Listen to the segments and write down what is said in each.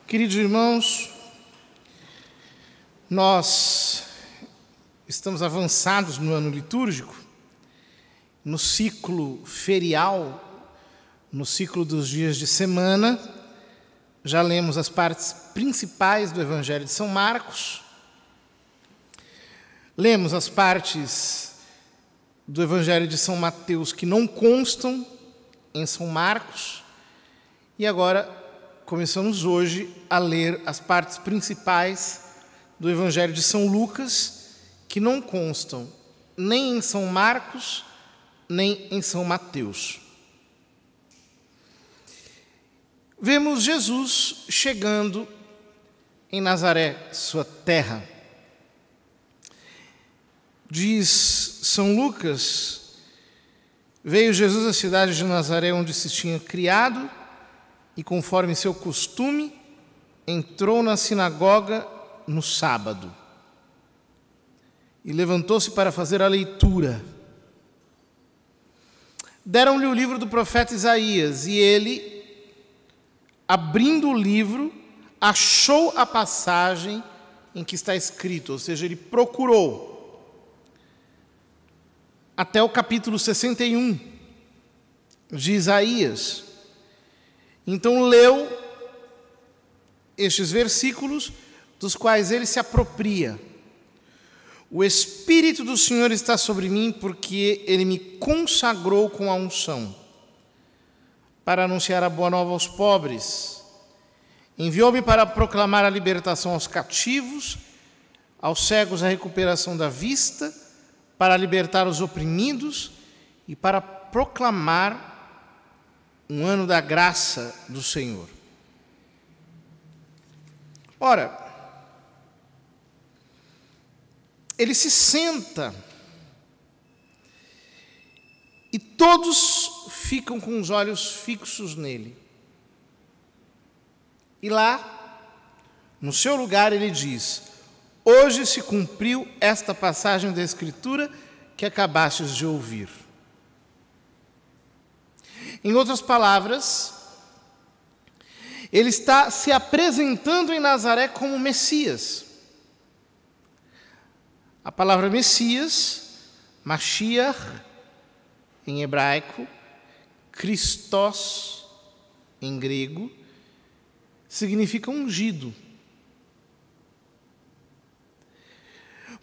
Queridos irmãos, nós estamos avançados no ano litúrgico, no ciclo ferial, no ciclo dos dias de semana. Já lemos as partes principais do Evangelho de São Marcos, lemos as partes do Evangelho de São Mateus que não constam em São Marcos, e agora começamos hoje a ler as partes principais do Evangelho de São Lucas, que não constam nem em São Marcos, nem em São Mateus. Vemos Jesus chegando em Nazaré, sua terra. Diz São Lucas: veio Jesus à cidade de Nazaré, onde se tinha criado, e conforme seu costume, entrou na sinagoga no sábado. E levantou-se para fazer a leitura. Deram-lhe o livro do profeta Isaías, e ele, abrindo o livro, achou a passagem em que está escrito, ou seja, ele procurou até o capítulo 61 de Isaías. Então leu estes versículos, dos quais ele se apropria. O Espírito do Senhor está sobre mim, porque ele me consagrou com a unção, para anunciar a boa nova aos pobres. Enviou-me para proclamar a libertação aos cativos, aos cegos a recuperação da vista, para libertar os oprimidos e para proclamar um ano da graça do Senhor. Ora, ele se senta e todos ficam com os olhos fixos nele. E lá, no seu lugar, ele diz: hoje se cumpriu esta passagem da Escritura que acabastes de ouvir. Em outras palavras, ele está se apresentando em Nazaré como Messias. A palavra Messias, Mashiach, em hebraico, Christos, em grego, significa ungido.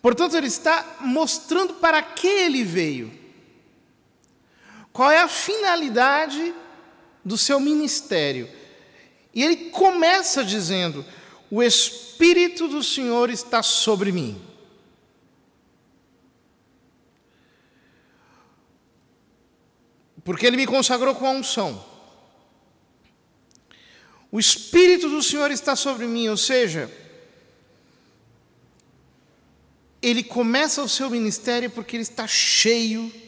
Portanto, ele está mostrando para que ele veio. Qual é a finalidade do seu ministério? E ele começa dizendo: o Espírito do Senhor está sobre mim. Porque ele me consagrou com a unção. O Espírito do Senhor está sobre mim, ou seja, ele começa o seu ministério porque ele está cheio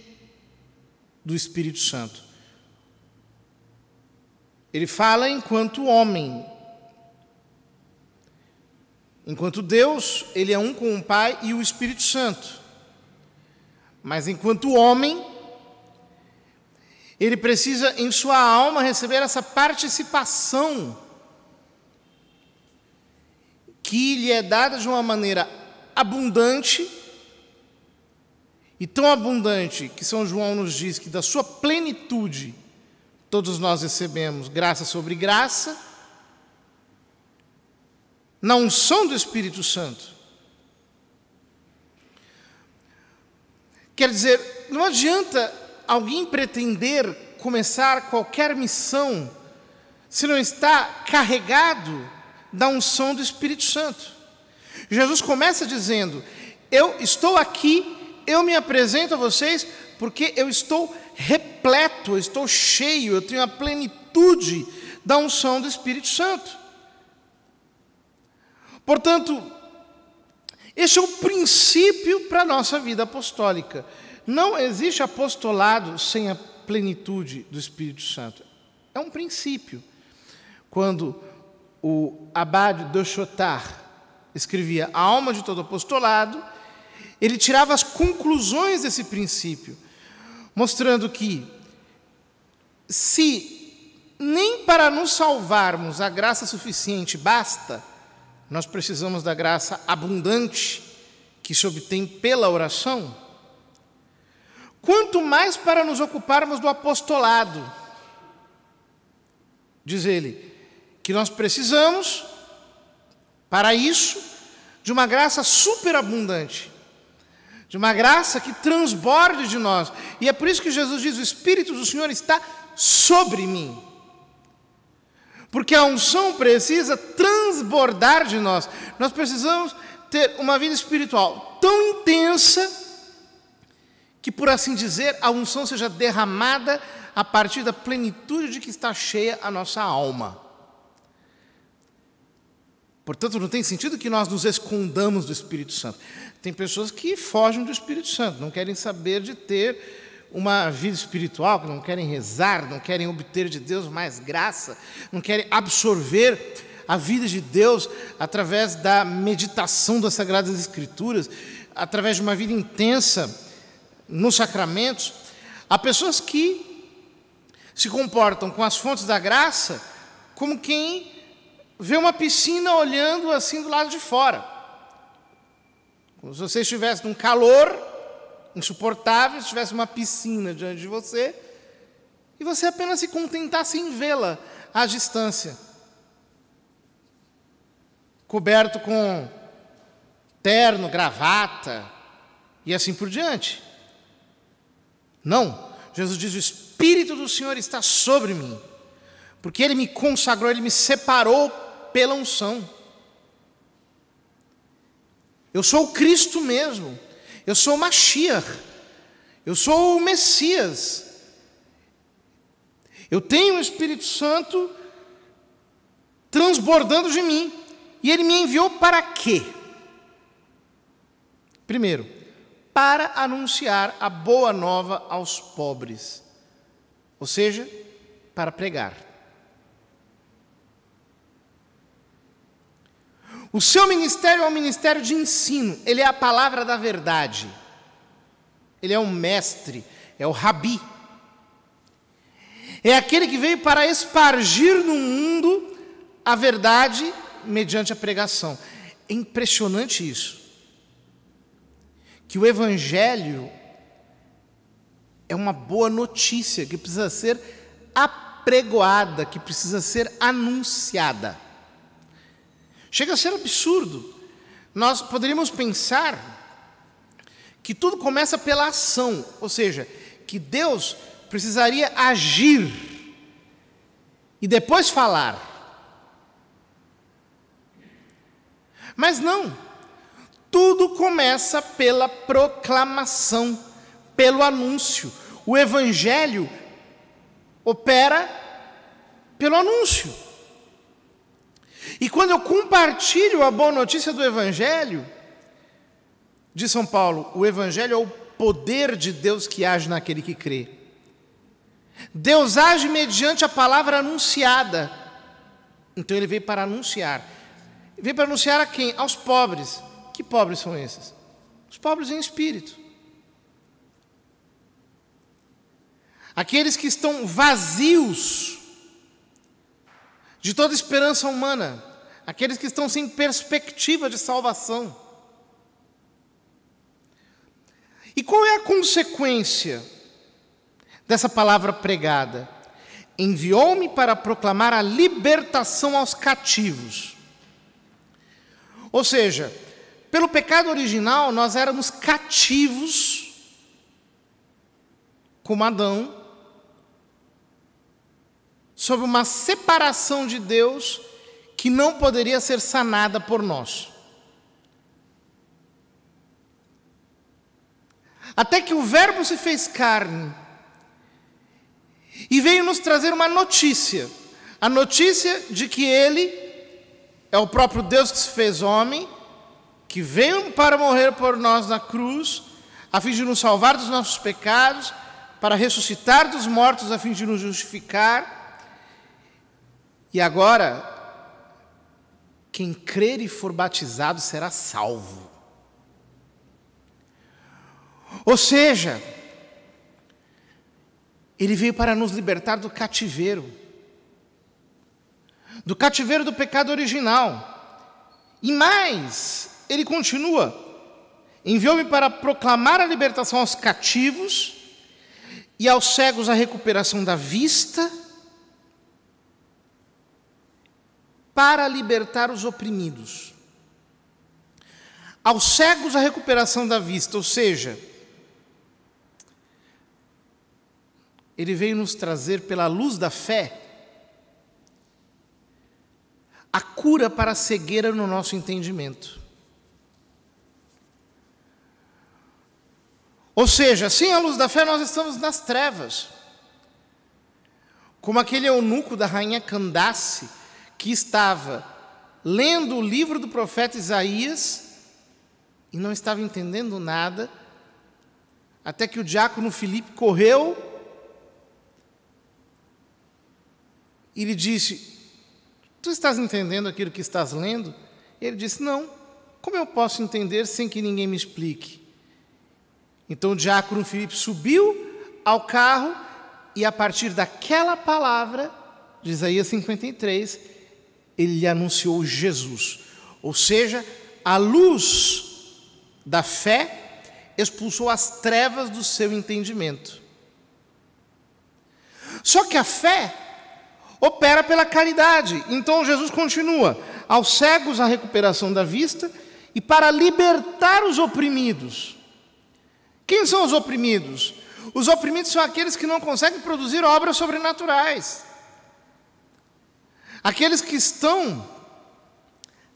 do Espírito Santo. Ele fala enquanto homem. Enquanto Deus, ele é um com o Pai e o Espírito Santo. Mas enquanto homem, ele precisa em sua alma receber essa participação que lhe é dada de uma maneira abundante, e tão abundante que São João nos diz que da sua plenitude todos nós recebemos graça sobre graça, na unção do Espírito Santo. Quer dizer, não adianta alguém pretender começar qualquer missão se não está carregado da unção do Espírito Santo. Jesus começa dizendo: eu estou aqui, eu me apresento a vocês porque eu estou repleto, eu estou cheio, eu tenho a plenitude da unção do Espírito Santo. Portanto, esse é o princípio para a nossa vida apostólica. Não existe apostolado sem a plenitude do Espírito Santo. É um princípio. Quando o Abade de Chotard escrevia A Alma de Todo Apostolado, ele tirava as conclusões desse princípio, mostrando que se nem para nos salvarmos a graça suficiente basta, nós precisamos da graça abundante que se obtém pela oração, quanto mais para nos ocuparmos do apostolado. Diz ele que nós precisamos, para isso, de uma graça superabundante, de uma graça que transborde de nós. E é por isso que Jesus diz: o Espírito do Senhor está sobre mim. Porque a unção precisa transbordar de nós. Nós precisamos ter uma vida espiritual tão intensa que, por assim dizer, a unção seja derramada a partir da plenitude de que está cheia a nossa alma. Portanto, não tem sentido que nós nos escondamos do Espírito Santo. Tem pessoas que fogem do Espírito Santo, não querem saber de ter uma vida espiritual, que não querem rezar, não querem obter de Deus mais graça, não querem absorver a vida de Deus através da meditação das Sagradas Escrituras, através de uma vida intensa nos sacramentos. Há pessoas que se comportam com as fontes da graça como quem vê uma piscina olhando assim do lado de fora. Como se você estivesse num calor insuportável, se tivesse uma piscina diante de você, e você apenas se contentasse em vê-la à distância, coberto com terno, gravata e assim por diante. Não, Jesus diz: o Espírito do Senhor está sobre mim, porque Ele me consagrou, Ele me separou pela unção. Eu sou o Cristo mesmo, eu sou o Mashiach, eu sou o Messias. Eu tenho o Espírito Santo transbordando de mim, e Ele me enviou para quê? Primeiro, para anunciar a boa nova aos pobres, ou seja, para pregar. O seu ministério é um ministério de ensino, ele é a palavra da verdade. Ele é um mestre, é o rabi. É aquele que veio para espargir no mundo a verdade mediante a pregação. É impressionante isso. Que o Evangelho é uma boa notícia que precisa ser apregoada, que precisa ser anunciada. Chega a ser absurdo. Nós poderíamos pensar que tudo começa pela ação, ou seja, que Deus precisaria agir e depois falar. Mas não. Tudo começa pela proclamação, pelo anúncio. O Evangelho opera pelo anúncio. E quando eu compartilho a boa notícia do Evangelho, diz São Paulo, o Evangelho é o poder de Deus que age naquele que crê. Deus age mediante a palavra anunciada. Então Ele veio para anunciar. Veio para anunciar a quem? Aos pobres. Que pobres são esses? Os pobres em espírito. Aqueles que estão vazios de toda esperança humana. Aqueles que estão sem perspectiva de salvação. E qual é a consequência dessa palavra pregada? Enviou-me para proclamar a libertação aos cativos. Ou seja, pelo pecado original, nós éramos cativos, como Adão, sob uma separação de Deus que não poderia ser sanada por nós. Até que o Verbo se fez carne e veio nos trazer uma notícia. A notícia de que Ele é o próprio Deus que se fez homem, que veio para morrer por nós na cruz, a fim de nos salvar dos nossos pecados, para ressuscitar dos mortos, a fim de nos justificar. E agora, quem crer e for batizado será salvo. Ou seja, Ele veio para nos libertar do cativeiro. do cativeiro do pecado original. E mais, ele continua: enviou-me para proclamar a libertação aos cativos e aos cegos a recuperação da vista, para libertar os oprimidos. Aos cegos a recuperação da vista, ou seja, ele veio nos trazer pela luz da fé a cura para a cegueira no nosso entendimento. Ou seja, sem a luz da fé nós estamos nas trevas. Como aquele eunuco da rainha Candace, que estava lendo o livro do profeta Isaías e não estava entendendo nada, até que o diácono Filipe correu e lhe disse: tu estás entendendo aquilo que estás lendo? E ele disse: não, como eu posso entender sem que ninguém me explique? Então o diácono Filipe subiu ao carro e a partir daquela palavra de Isaías 53, ele lhe anunciou Jesus. Ou seja, a luz da fé expulsou as trevas do seu entendimento. Só que a fé opera pela caridade. Então Jesus continua: aos cegos a recuperação da vista e para libertar os oprimidos. Quem são os oprimidos? Os oprimidos são aqueles que não conseguem produzir obras sobrenaturais. Aqueles que estão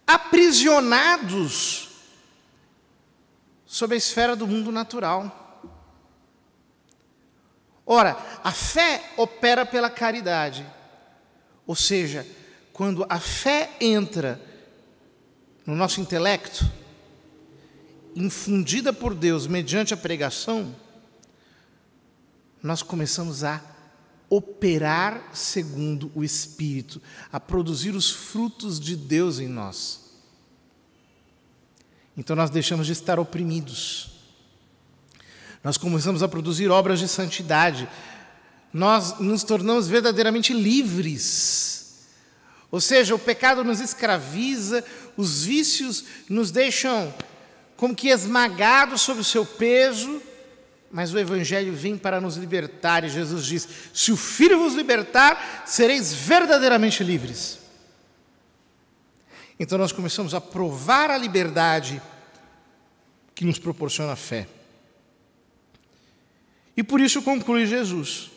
aprisionados sob a esfera do mundo natural. Ora, a fé opera pela caridade. Ou seja, quando a fé entra no nosso intelecto, infundida por Deus mediante a pregação, nós começamos a operar segundo o Espírito, a produzir os frutos de Deus em nós. Então nós deixamos de estar oprimidos. Nós começamos a produzir obras de santidade. Nós nos tornamos verdadeiramente livres. Ou seja, o pecado nos escraviza, os vícios nos deixam como que esmagados sob o seu peso, mas o Evangelho vem para nos libertar, e Jesus diz: se o Filho vos libertar, sereis verdadeiramente livres. Então nós começamos a provar a liberdade que nos proporciona a fé. E por isso conclui Jesus: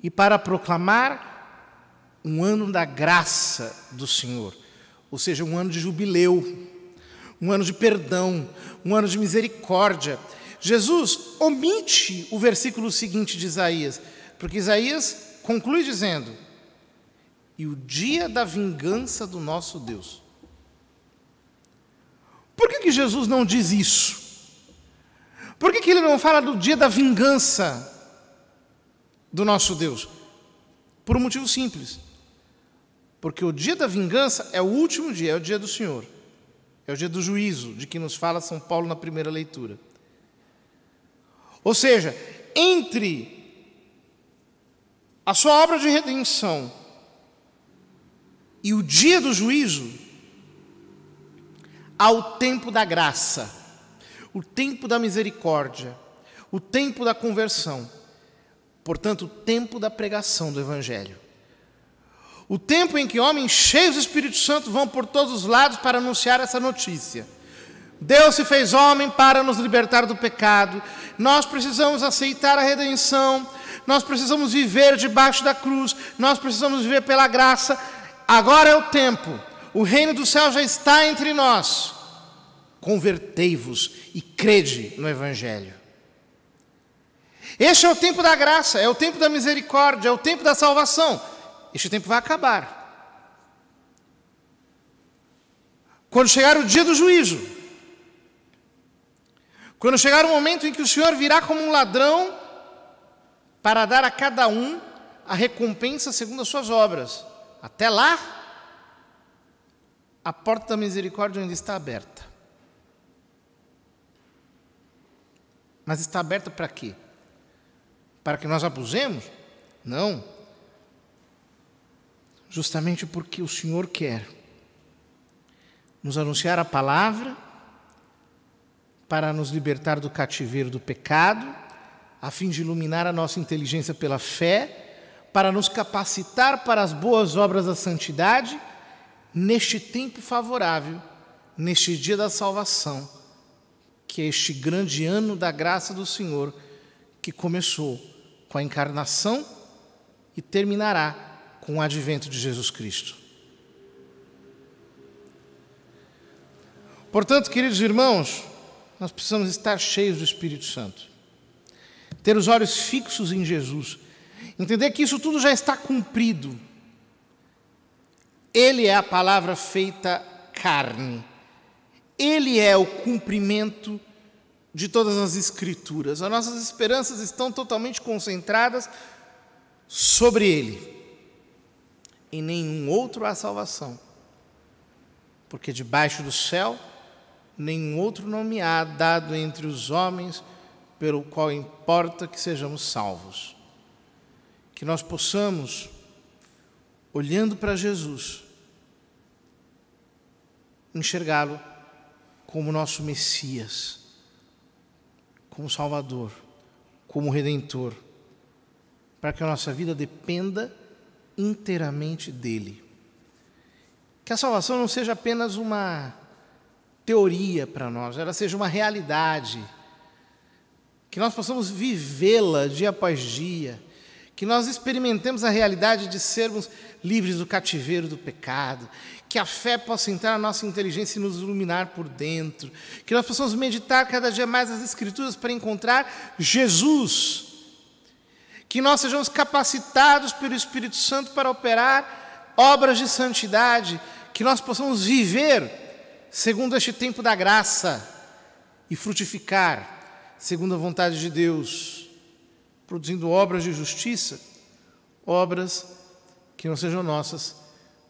e para proclamar um ano da graça do Senhor, ou seja, um ano de jubileu, um ano de perdão, um ano de misericórdia. Jesus omite o versículo seguinte de Isaías, porque Isaías conclui dizendo: e o dia da vingança do nosso Deus. Por que Jesus não diz isso? Por que ele não fala do dia da vingança do nosso Deus? Por um motivo simples. Porque o dia da vingança é o último dia, é o dia do Senhor. É o dia do juízo, de que nos fala São Paulo na primeira leitura. Ou seja, entre a sua obra de redenção e o dia do juízo, há o tempo da graça, o tempo da misericórdia, o tempo da conversão, portanto, o tempo da pregação do Evangelho. O tempo em que homens cheios do Espírito Santo vão por todos os lados para anunciar essa notícia. Deus se fez homem para nos libertar do pecado. Nós precisamos aceitar a redenção. Nós precisamos viver debaixo da cruz. Nós precisamos viver pela graça. Agora é o tempo. O reino do céu já está entre nós. Convertei-vos e crede no Evangelho. Este é o tempo da graça, é o tempo da misericórdia, é o tempo da salvação. Este tempo vai acabar. Quando chegar o dia do juízo, quando chegar o momento em que o Senhor virá como um ladrão para dar a cada um a recompensa segundo as suas obras. Até lá, a porta da misericórdia ainda está aberta. Mas está aberta para quê? Para que nós abusemos? Não. justamente porque o Senhor quer nos anunciar a palavra para nos libertar do cativeiro do pecado, a fim de iluminar a nossa inteligência pela fé, para nos capacitar para as boas obras da santidade, neste tempo favorável, neste dia da salvação, que é este grande ano da graça do Senhor, que começou com a encarnação e terminará com o advento de Jesus Cristo. Portanto, queridos irmãos, nós precisamos estar cheios do Espírito Santo, ter os olhos fixos em Jesus, entender que isso tudo já está cumprido. Ele é a palavra feita carne, Ele é o cumprimento de todas as Escrituras. As nossas esperanças estão totalmente concentradas sobre Ele. Em nenhum outro há salvação, porque debaixo do céu nenhum outro nome há dado entre os homens pelo qual importa que sejamos salvos. Que nós possamos, olhando para Jesus, enxergá-lo como nosso Messias, como Salvador, como Redentor, para que a nossa vida dependa inteiramente dele. Que a salvação não seja apenas uma teoria para nós, ela seja uma realidade, que nós possamos vivê-la dia após dia, que nós experimentemos a realidade de sermos livres do cativeiro do pecado, que a fé possa entrar na nossa inteligência e nos iluminar por dentro, que nós possamos meditar cada dia mais as Escrituras para encontrar Jesus, que nós sejamos capacitados pelo Espírito Santo para operar obras de santidade, que nós possamos viver segundo este tempo da graça e frutificar segundo a vontade de Deus, produzindo obras de justiça, obras que não sejam nossas,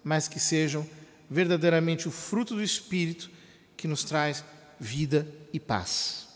mas que sejam verdadeiramente o fruto do Espírito que nos traz vida e paz.